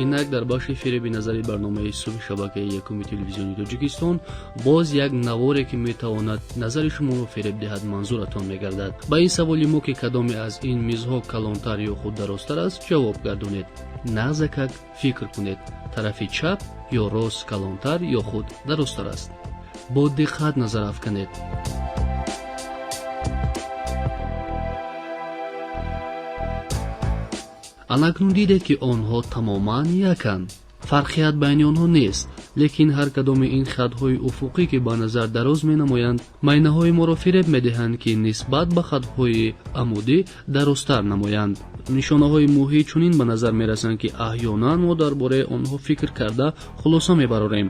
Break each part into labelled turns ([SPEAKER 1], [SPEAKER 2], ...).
[SPEAKER 1] инак дар бахши фиреби назари барномаи субҳи шабакаи якуми телевизиони Тоҷикистон боз як наворе ки метавонад назари шуморо фиреб диҳад манзуратон мегардад. Ба ин саволи мо ки кадоме аз ин мизҳо калонтар ё худ дарозтар аст ҷавоб гардонед. Нағзакак фикр кунед, тарафи чап ё рост калонтар ё худ дарозтар аст. бо диққат назар афканед. анакнун дидед ки онҳо тамоман яканд. фарқият байни онҳо нест, лекин ҳар кадоми ин хатҳои уфуқӣ ки ба назар дароз менамоянд, майнаҳои моро фиреб медиҳанд ки нисбат ба хатҳои амудӣ дарозтар намоянд. нишонаҳои муҳӣ чунин ба назар мерасанд ки аҳёнан мо дар бораи онҳо фикр карда хулоса мебарорем.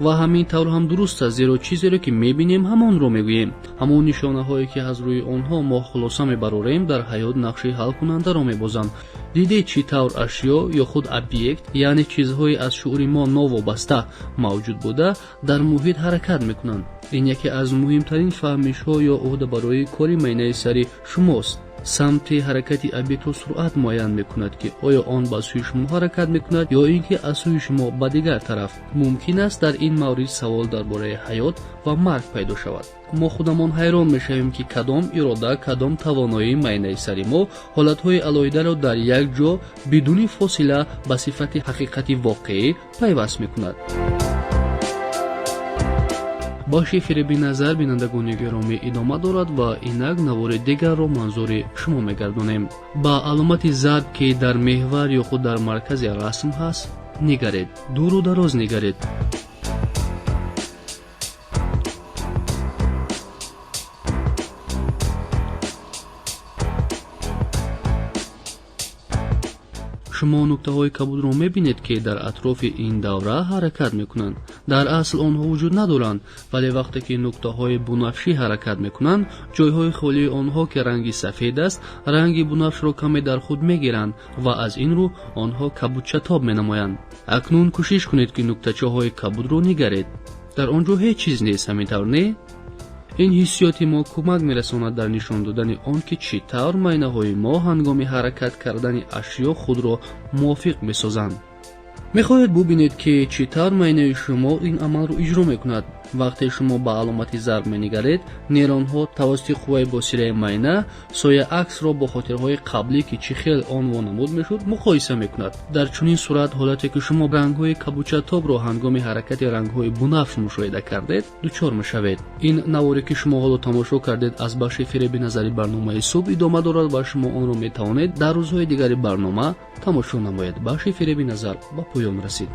[SPEAKER 1] ва ҳамин тавр ҳам дуруст аст, зеро чизеро ки мебинем ҳамонро мегӯем. ҳамон нишонаҳое ки аз рӯи онҳо мо хулоса мебарорем дар ҳаёт нақши ҳалкунандаро мебозанд. дидед чӣ тавр ашё ё худ объект, яъне чизҳои аз шуъури мо новобаста мавҷуд буда дар муҳит ҳаракат мекунанд. ин яке аз муҳимтарин фаҳмишҳо ё ӯҳда барои кори майнаи сари шумост. самти ҳаракати объектро суръат муайян мекунад ки оё он ба сӯи шумо ҳаракат мекунад ё ин ки аз сӯи шумо ба дигар тараф. мумкин аст дар ин маврид савол дар бораи ҳаёт ва марг пайдо шавад. мо худамон ҳайрон мешавем ки кадом ирода, кадом тавоноии майнаи сари мо ҳолатҳои алоҳидаро дар як ҷо бидуни фосила ба сифати ҳақиқати воқеӣ пайваст мекунад. бахши фиреби назар бинандагони гиромӣ идома дорад ва инак навори дигарро манзури шумо мегардонем. ба аломати зарб ки дар меҳвар ё худ дар маркази расм ҳаст нигаред. дуру дароз нигаред. шумо нуктаҳои кабудро мебинед ки дар атрофи ин давра ҳаракат мекунанд. дар асл онҳо вуҷуд надоранд, вале вақте ки нуктаҳои бунафшӣ ҳаракат мекунанд, ҷойҳои холии онҳо ки ранги сафед аст, ранги бунафшро каме дар худ мегиранд ва аз ин рӯ онҳо кабудчатоб менамоянд. акнун кӯшиш кунед ки нуктачаҳои кабудро нигаред. дар он ҷо ҳеҷ чиз нест, ҳамин тавр не? ин ҳиссиёти мо кӯмак мерасонад дар нишон додани он ки чӣ тавр майнаҳои мо ҳангоми ҳаракат кардани ашё худро мувофиқ месозанд. мехоҳед бубинед ки чӣ тавр майнаи шумо ин амалро иҷро мекунад. вақте шумо ба аломати зарб менигаред, нейронҳо тавассути қувваи босираи майна сояаксро бо хотирҳои қаблӣ ки чӣ хел он вонамуд мешуд муқоиса мекунад. дар чунин сурат ҳолате ки шумо рангҳои кабудчатобро ҳангоми ҳаракати рангҳои бунафш мушоҳида кардед, дучор мешавед. ин наворе ки шумо ҳоло тамошо кардед аз бахши фиреби назари барномаи субҳ идома дорад ва шумо онро метавонед дар рӯзҳои дигари барнома тамошо намоед. бахши фиреби назар ба поён расид.